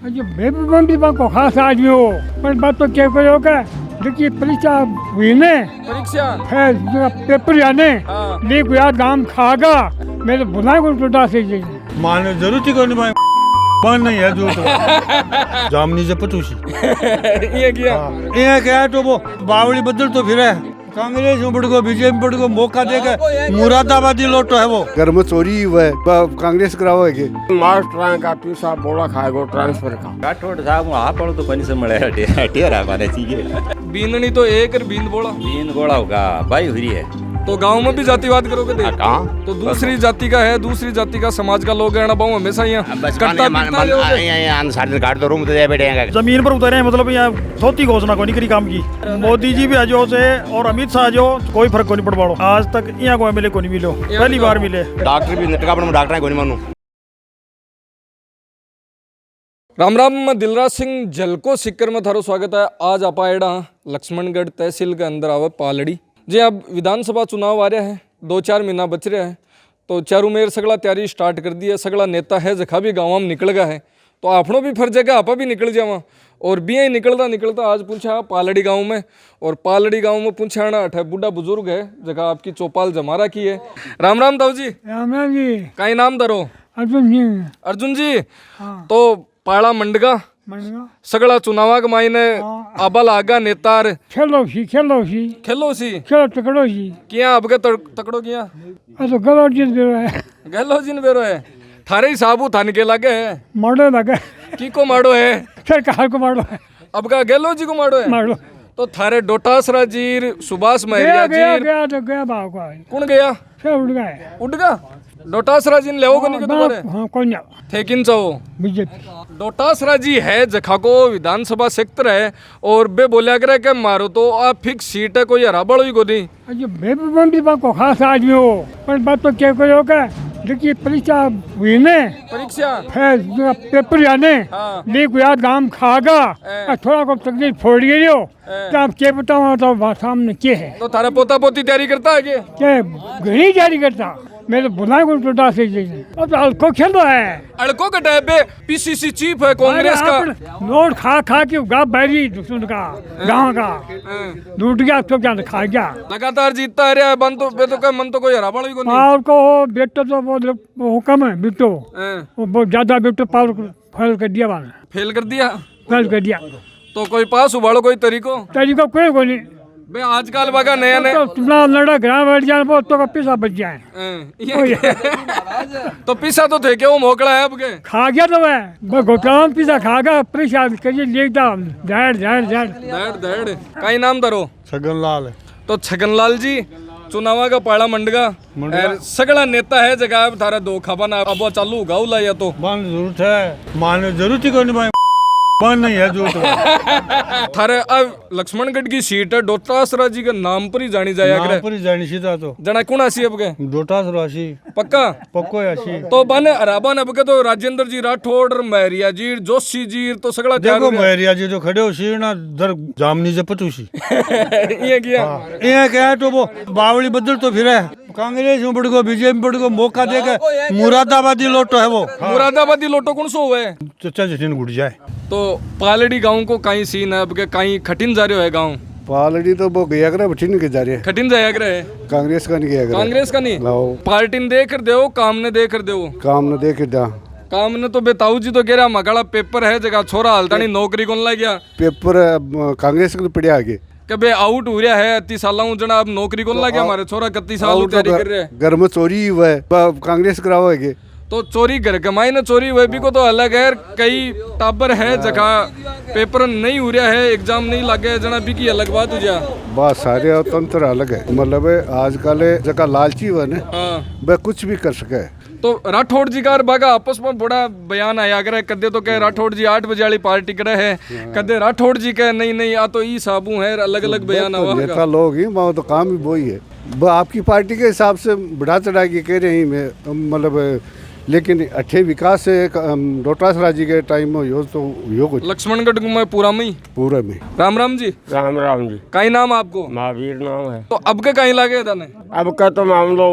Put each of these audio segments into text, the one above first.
जो बेबी को खास आदमी हो पर बात तो क्या करो का देखिए परीक्षा हुई ने परीक्षा है जो पेपर आने हाँ। देखो यार दाम खागा मेरे बुलाए को टूटा से जी माने जरूरत ही कोनी भाई बन नहीं है जो तो जामनी से पतूसी ये किया ये क्या है तो वो बावली बदल तो फिर है कांग्रेस में बढ़ गो बीजेपी बढ़ गो मौका देकर मुरादाबादी लोटो है वो घर में चोरी हुआ है कांग्रेस कराओ है कि मास्टर का पीसा बोला खाएगो ट्रांसफर का राठौड़ साहब वहाँ पर तो कहीं से मिले हटिया माने चाहिए बींदनी तो एक और बींद बोला बीन गोड़ा होगा भाई हुई है तो गांव में भी जातिवाद करोगे देख कहाँ तो दूसरी जाति का है दूसरी जाति का समाज का लोग है ना बहु हमेशा यहाँ कट्टा पिटता रहोगे। काट दो रूम तो जाए बैठे जमीन पर उतरे मतलब यहाँ थोती घोषणा को नहीं करी काम की मोदी जी भी आजो से और अमित शाह जो कोई फर्क को नहीं पड़ पाड़ो आज तक यहाँ को एमएलए को नहीं मिलो पहली बार मिले डॉक्टर भी नटका पर डॉक्टर को नहीं मानू राम राम मैं दिलराज सिंह जलको सिक्कर में थारो स्वागत है। आज आप आएड़ा लक्ष्मणगढ़ तहसील के अंदर आवे पालड़ी जी। अब विधानसभा चुनाव आ रहा है 2-4 महीना बच रहा है तो चारू मेर सगला तैयारी स्टार्ट कर दी है। सगला नेता है जखा भी गाँव में निकल गया है तो आपनों भी फर्ज है कि आपा भी निकल जावा और भी ही निकलता आज पूछा पालड़ी गांव में और पालड़ी गांव में पूछा ना अठे बूढ़ा बुजुर्ग है जगह आपकी चौपाल जमारा की है। राम राम ताऊ जी। राम राम जी कई नाम धरो अर्जुन जी अर्जुन जी तो पाड़ा मंडगा मनगा सगला चुनावा के मायने अबल आगा नेतार खेलो सी खेलो सी खेलो टकड़ो सी किया अब के तकड़ो किया तो गलो जिन बेरो है गलो जिन बेरो है थारे ही साबू थान के लागे है मारो लगे की को मारो है सरकार को मारो है अब का गेलो जी को मारो है मारो तो थारे डोटासरा जीर सुभाष महरिया जीर गया तो गया भाव का कौन गया सब उड़ गए उठ गया डोटासरा जी ने ले को नहीं के तुम्हारे हाँ कौन जा थे किन चाहो बीजेपी डोटासरा जी है जखा को विधानसभा क्षेत्र है और बे बोलिया करे के मारो तो आप फिक्स सीट है कोई हराबड़ ही को नहीं जो बेबी को खास आदमी हो पर बात तो क्या करो का देखिए परीक्षा हुई ने परीक्षा है जो पेपर आने हाँ। देखो यार दाम खागा थोड़ा को तकलीफ फोड़ गई हो तो आप क्या बताओ तो सामने क्या है तो थारा पोता पोती तैयारी करता है क्या घड़ी जारी करता मेरे बुलाए को टूटा से अब तो हल्को खेलो है अड़को का टाइप है पीसीसी चीफ है कांग्रेस का नोट खा के गा बैरी दुश्मन का गाँव का लूट गया तो क्या खा गया लगातार जीतता है रे बन तो बे तो का मन तो कोई हराबड़ ही को नहीं पावर को बेटो तो वो कम है बेटो वो बहुत ज्यादा बेटो पावर फेल कर दिया वाला फेल कर दिया फेल कर दिया तो कोई पास उबाड़ो कोई तरीको कोई को नहीं बे आजकल बगा नया नया तो चुनाव लड़ा ग्राम बैठ जाए वो तो पैसा बच जाए तो पिसा तो थे क्या वो मोकड़ा है अब के खा गया तो मैं घोटाला पिसा खा गया परेशान करिए लेता दड़ कई नाम धरो छगन लाल तो छगनलाल जी चुनावा का पाड़ा मंडगा सगला नेता है जगह थारा दो खबन अब वो चालू गाउला या तो बन जरूरत है माने जरूरत ही कोनी भाई बन नहीं है जो तो थारे अब लक्ष्मणगढ़ की सीट है डोटासरा जी के नाम पर ही जानी जाया करे पर जानी सीधा तो जना कौन आसी अब के डोटास राशि पक्का पक्को आशी तो बने अराबन अब के तो राजेंद्र जी राठौड़ महरिया जी जोशी जी तो सगला देखो महरिया जी जो खड़े हो शीना दर जामनी से पतूसी ये किया ये क्या है तो वो बावली बदल तो फिर है कांग्रेस में बढ़ गो बीजेपी बढ़ गो मौका देकर मुरादाबादी लोटो है वो मुरादाबादी लोटो कौन सो हुए चचा जटिन घुट जाए तो पालड़ी गांव को कहीं सीन है अब के कहीं खटिन जा रहे हो है गांव पालड़ी तो वो गया करे बठिन के जा रहे खटिन जाया करे कांग्रेस का नहीं गया करे कांग्रेस का नहीं लाओ पार्टी ने देख कर दो काम ने देख कर दो काम न देखे दा काम ने तो बेताऊ जी तो कह रहा मगाड़ा पेपर है जगह छोरा हालता नहीं नौकरी कौन लग गया पेपर कांग्रेस को पड़े आगे कभी आउट हो रहा है 30 साल जना अब नौकरी कौन लग गया हमारे छोरा 31 साल तैयारी कर रहे हैं घर में चोरी हुआ है कांग्रेस कराओ है तो चोरी घर कमाई ना चोरी हुए भी को तो अलग है कई टाबर है जगह पेपर नहीं हो रहा है एग्जाम नहीं लगे जना भी की अलग बात हो जा बात सारे तंत्र अलग है मतलब आजकल जगह लालची हुआ ना वह कुछ भी कर सके तो राठौड़ जी का बागा आपस में बड़ा बयान आया करे कदे तो कह राठौड़ जी 8 बजे वाली पार्टी करे है कदे राठौड़ जी कह नहीं आ तो ई साबू है अलग अलग बयान हुआ नेता लोग ही वहाँ तो काम ही वही है वो आपकी पार्टी के हिसाब से बढ़ा चढ़ा के कह रहे हैं मतलब लेकिन अच्छे विकास से डोटासरा जी के टाइम में यो तो यो कुछ लक्ष्मणगढ़ में पूरा में राम राम जी कई नाम आपको महावीर नाम है तो अब के कहीं लागे था अब का तो मामलो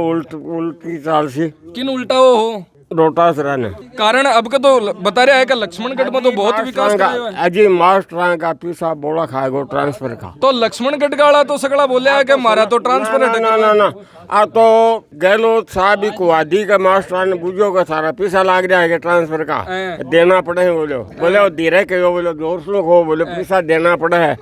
उल्टी चाल से किन उल्टा हो डोटासरा ने कारण अब का तो बता रहा है कि लक्ष्मणगढ़ में तो बहुत विकास करायो है। अजी मास्टर का पीसा बोला खाएगो ट्रांसफर का तो लक्ष्मणगढ़ का वाला तो सगला बोलिया है कि मारा तो ट्रांसफर है। ना आ तो गहलोत साहब ही कुआदी का मास्टर ने बुझो का सारा पैसा लाग रहा है ट्रांसफर का देना पड़े बोले वो धीरे कहो बोले जोर से हो बोले पैसा देना पड़ा है।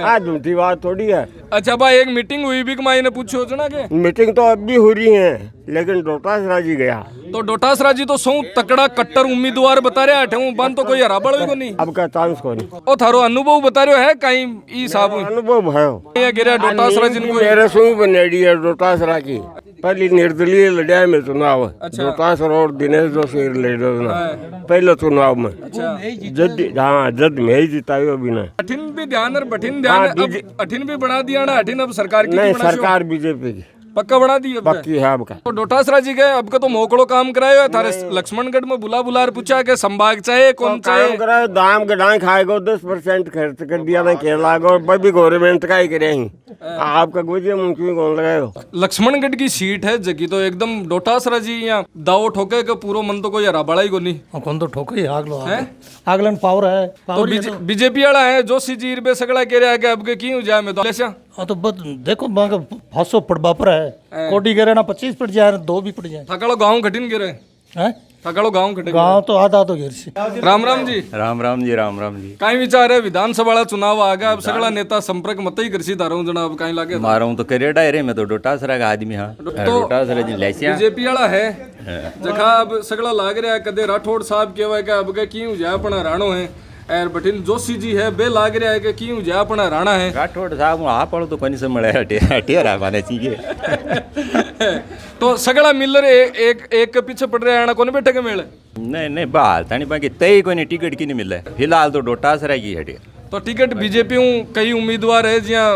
आज झूठी बात थोड़ी है। अच्छा भाई एक मीटिंग हुई भी कमाई ने पूछो जना के मीटिंग तो अब भी हो रही है लेकिन डोटासरा जी गया तो डोटासरा जी तो सौ तकड़ा कट्टर उम्मीदवार बता रहे हैं बन तो कोई हराबड़ भी को नहीं अब का चांस को नहीं। ओ थारो अनुभव बता रहे है कहीं ई साहब अनुभव है ये गिरा डोटासरा जिनको मेरे सुई बनेडी है डोटासरा की पहली निर्दलीय लड़ाई में चुनाव डोटासरा और दिनेश जोशी लड़ो ना पहले चुनाव में जद में ही जितायो भी ना अठिन भी ध्यान और बठिन ध्यान अब अठिन भी बना दिया ना अठिन अब सरकार की नहीं सरकार बीजेपी की पक्का बना दी पक्की है आपका। तो डोटासरा जी गए अब का तो मोकड़ो काम करायो है थारे लक्ष्मणगढ़ में बुला पूछा के संभाग चाहे कौन चाहे करायो दाम गडाई खाएगो 10% खर्च कर दिया ना केरला को भी गवर्नमेंट का ही करे आपका गोजे मुंह कौन लगायो। लक्ष्मणगढ़ की सीट है जगी तो एकदम डोटासरा जी यहाँ दाव ठोके के पूरो मन तो कोई हराबड़ा ही को नहीं कौन तो ठोके आगलो आगलन पावर है तो बीजेपी वाला है जोशी जी बे सगड़ा कह रहा है कि अब के क्यों जाए मैं तो हाँ तो बस देखो फांसो पड़बा पर है कोटी गिरे ना 25 पड़ जाए 2 भी पड़ जाए थकाड़ो गाँव घटिन गिरे हैं थकाड़ो गाँव घटे गाँव तो आधा तो गिर से राम राम जी राम जी कहीं विचार है विधानसभा चुनाव आ गया अब सगड़ा नेता संपर्क मत ही कृषि धारा जना अब कहीं लागे मारा हूँ तो करेडा है रे मैं तो डोटासरा का आदमी हाँ डोटासरा जी लैसिया बीजेपी वाला है जखा अब सगड़ा लाग रहा है कदे राठौड़ साहब कहवा के अब के क्यों जा अपना राणो है एर बठिन जोशी जी है बे लाग रहा है कि क्यों जा अपना राणा है राठौड़ साहब आप पढ़ो तो कोनी से मळे हटिया माने चाहिए तो सगड़ा मिलर एक के पीछे पड़ रहा है कोने बैठे के मेले नहीं बाल तानी बाकी तय कोनी टिकट की नहीं मिल रहा फिलहाल तो डोटासरा की हटिया तो टिकट बीजेपी कई उम्मीदवार है जिया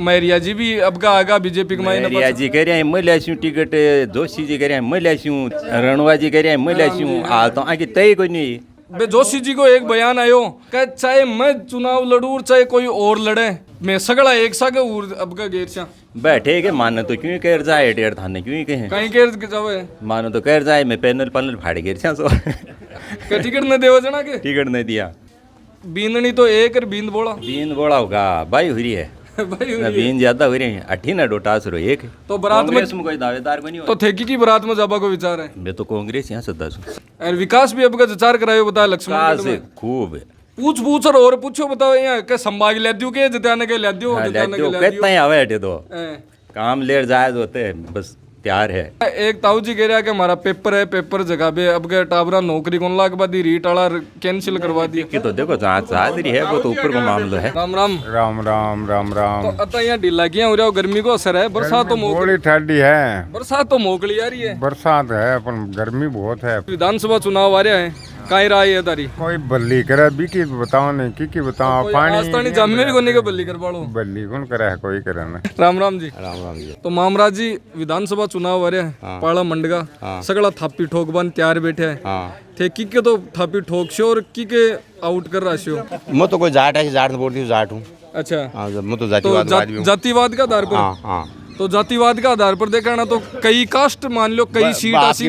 मैरिया जी भी अब का आगा बीजेपी मैरिया जी कह रहे हैं मैं लाशू टिकट जोशी जी कह रहे हैं मैं लाशू रणवा जी कह रहे हैं मैं लाशू हाल तो आगे तय कोई नहीं। बे जोशी जी को एक बयान आयो कि चाहे मैं चुनाव लड़ूं चाहे कोई और लड़े मैं सगड़ा एक सा के अब का गेर सा बैठे के मानो तो क्यों कह जाए डेढ़ थाने क्यों कहे कहीं कह जावे मानो तो कह जाए मैं पैनल फाड़ गेर सा सो के टिकट न देव जना के टिकट नहीं दिया बींदनी तो एक और बींद बोला होगा भाई हुई है बीन ज्यादा हो रही है अठी ना डोटासरो एक तो बारात में कोई दावेदार को नहीं तो थेकी की बारात में जाबा को विचार है मैं तो कांग्रेस यहाँ सदा छू और विकास भी अब का विचार करायो बता लक्ष्मण से खूब पूछ और पूछो बताओ यहाँ के संभाग ले दियो के जिताने के ले दियो कितना ही आवे हटे तो काम लेर जाए होते बस तैयार है। एक ताऊ जी कह रहा है कि हमारा पेपर है पेपर जगह पे अब के टाबरा नौकरी कौन लाख बाद रीट वाला कैंसिल करवा दी कि तो देखो चादरी है वो तो ऊपर का मामला है। राम राम राम राम राम राम तो अता यहाँ ढीला किया हो रहा गर्मी को असर है बरसात तो बड़ी ठंडी है बरसात तो मोकली आ रही है बरसात है अपन गर्मी बहुत है विधानसभा चुनाव आ रहा है कहीं राय है तारी कोई बल्ली करे बीकी बताओ नहीं की बताओ पानी जामे भी कोनी के बल्ली कर पाड़ो बल्ली कौन करे है कोई करे ना। राम राम जी तो मामराज जी विधानसभा चुनाव आ रहा है पाड़ा मंडगा सगड़ा थापी ठोक बन तैयार बैठे है थे की के तो थापी ठोक शो और की के आउट कर रहा शो मैं तो कोई जाट है जाट बोलती जाट हूँ। अच्छा मैं तो जातिवाद का आधार पर तो जातिवाद का आधार पर देखा ना तो कई कास्ट मान लो कई सीट ऐसी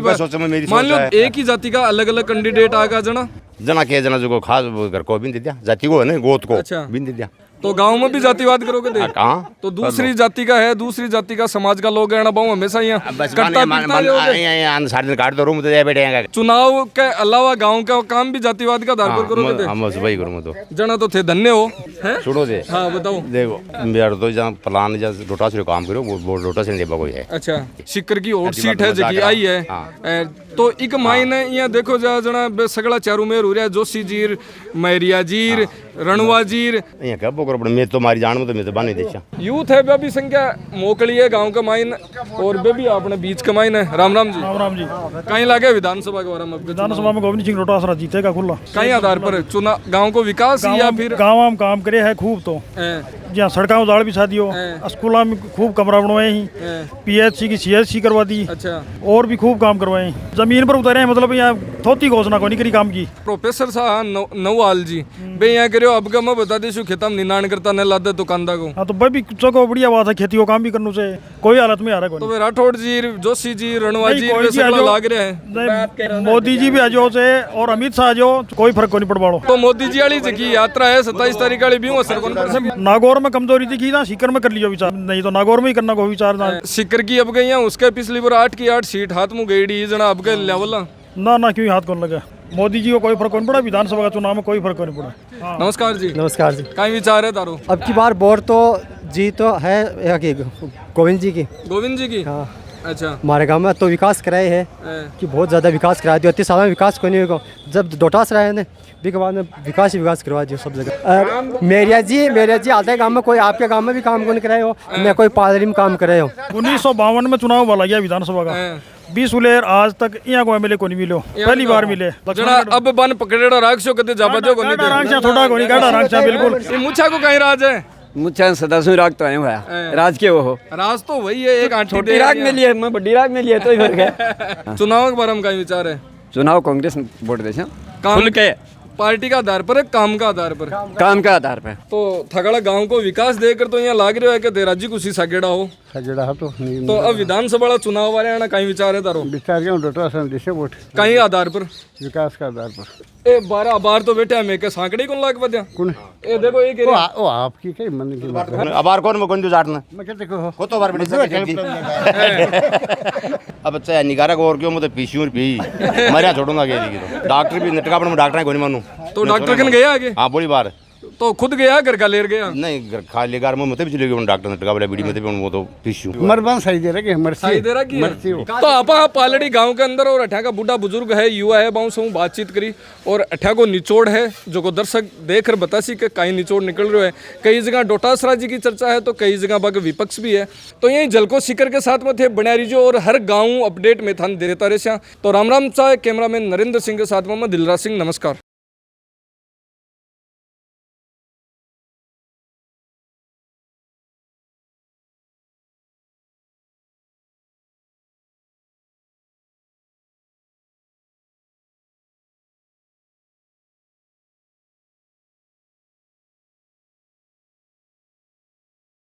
मान लो एक ही जाति का अलग अलग कैंडिडेट आगा जना के जना जो खास घर को बिन दिया जाति को है ना गोत को अच्छा बिन दिया तो गांव में भी जातिवाद करोगे दे कहाँ तो दूसरी जाति का है दूसरी जाति का समाज का लोग है ना बहु हमेशा यहाँ काट दो रूम बैठे चुनाव के अलावा गांव का काम भी जातिवाद का आधार पर करोगे वही करूँ तो जना तो थे धन्य हो सुनो से हाँ बताओ देखो मेरा तो जहाँ प्लान डोटा से काम करो वो डोटा से देवा कोई है। अच्छा सिक्कर की और सीट है जगह आई है तो एक मायने यहाँ देखो जा जना सगड़ा चारू मेर हो रहा है जोशी जीर मैरिया जीर रणवा जीर यहाँ क्या बोकर मैं तो मारी जान में तो मैं तो बानी देखा यूथ है भी संख्या मोकली है गांव का माइन और भी अपने बीच का माइन है। राम राम जी कहीं लागे विधानसभा के बारे में विधानसभा में गोविंद सिंह डोटासरा जीतेगा खुला कहीं आधार पर चुनाव गांव को विकास या फिर गाँव काम करे है खूब तो जहाँ सड़कों उजाड़ बिछा दियो, स्कूलों में खूब कमरा बनवाए ही, PHC की CHC करवा दी, अच्छा और भी खूब काम करवाए। जमीन पर उतारे हैं, मतलब यहाँ थोती घोषणा को नहीं करी काम की। प्रोफेसर साहब नवहाल जी बे यहाँ करो अब का मैं बता दी खेतम निनाण करता न लादे दुकानदार को। हाँ तो भाई भी चौको बढ़िया बात है, खेती को काम भी करने से कोई हालत में आ रहा तो वे राठौड़ जी, जोशी जी, रणवा जी कोई वे भी सब आ जाओ। लाग रहे हैं। मोदी जी भी आ जाओ से और अमित शाह जो कोई फर्क को नहीं पड़ पाड़ो। तो मोदी जी वाली की यात्रा है 27 तारीख वाली भी असर कौन पड़ सकता? नागौर में कमजोरी दिखी ना, सीकर में कर लियो विचार, नहीं तो नागौर में ही करना को विचार ना। सिक्कर की अब गई उसके पिछली बार 8 की 8 सीट हाथ में गई जना अब के लेवल। ना क्यों हाथ कौन लगा? मोदी जी को कोई फर्क नहीं पड़ा, विधानसभा का चुनाव में कोई फर्क नहीं पड़ा। हाँ। नमस्कार जी। नमस्कार जी। कहीं विचार है तारो? अब की बार वोट तो जी तो है यहाँ की गोविंद जी की। गोविंद जी की? हाँ। अच्छा। हमारे गांव में तो विकास कराए है कि बहुत ज़्यादा विकास करा दिया। 30 साल में विकास को नहीं होगा। जब डोटास रहे ने भी के बाद में विकास ही विकास करवा दिया सब जगह। मेरिया जी आते गांव में कोई आपके गांव में भी काम कौन कराए हो, मैं कोई पादरी में काम करे हो। 1952 में चुनाव वाला गया विधानसभा का, 20 उलेर आज तक यहाँ को MLA को नहीं मिलो, पहली बार मिले। जना अब बन पकड़ेड़ा राक्षो कदे जाबा जो कोनी दे रांगचा थोड़ा को नहीं काटा रांगचा बिल्कुल। ये मुछा को कहीं राज है? मुझे सदासु राग तो आया हुआ राज के वो राज तो वही है, एक आंटी छोटी राग में लिए मैं बड़ी राग में लिए तो ही फर्क है। चुनाव के बारे में कहीं विचार है? चुनाव कांग्रेस वोट दे काम के पार्टी का आधार पर है, काम का आधार पर? काम का आधार पर। तो थगड़ा गांव को विकास देकर तो यहाँ लाग रहा है कि देराजी कुछ सगेड़ा हो तो अब विधानसभा चुनाव वाले आना कहीं विचार है तारो? विचार क्यों डोटा से वोट कहीं आधार पर, विकास का आधार पर। ए 12 बार तो बैठे मैं के सांकड़ी कौन लाग पद्या कौन ए देखो ये वो आपकी कई मन की बात है। अबार कौन में कौन जो जाटना मैं क्या देखो को तो बार बड़ी अब चाहे निगारा को और क्यों मतलब पीसी और पी मरिया छोड़ूंगा के तो डॉक्टर भी नटका पर डॉक्टर कोई मानू तो डॉक्टर कन गया आगे? हां बड़ी बार तो खुद गया घर का लेर गया? नहीं घर खा लेगा मैं मतलब चले गए डॉक्टर नटका वाला बीडी में वो तो पीसी मरबान सही दे रहे मर्सी सही दे रहा की मर्सी हो। तो आपा पालड़ी गांव के अंदर और अठा का बूढ़ा बुजुर्ग है, युवा है, बाऊ से बातचीत करी और अठा को निचोड़ है जो को दर्शक देख कर बता सी कि कहीं निचोड़ निकल रहे है। कई जगह डोटासरा जी की चर्चा है तो कई जगह बाकी विपक्ष भी है। तो यही जलको शिखर के साथ में थे बनियारी जो और हर गाँव अपडेट में था देता रहे। तो राम चाहे कैमरामैन नरेंद्र सिंह के साथ में दिलराज सिंह, नमस्कार।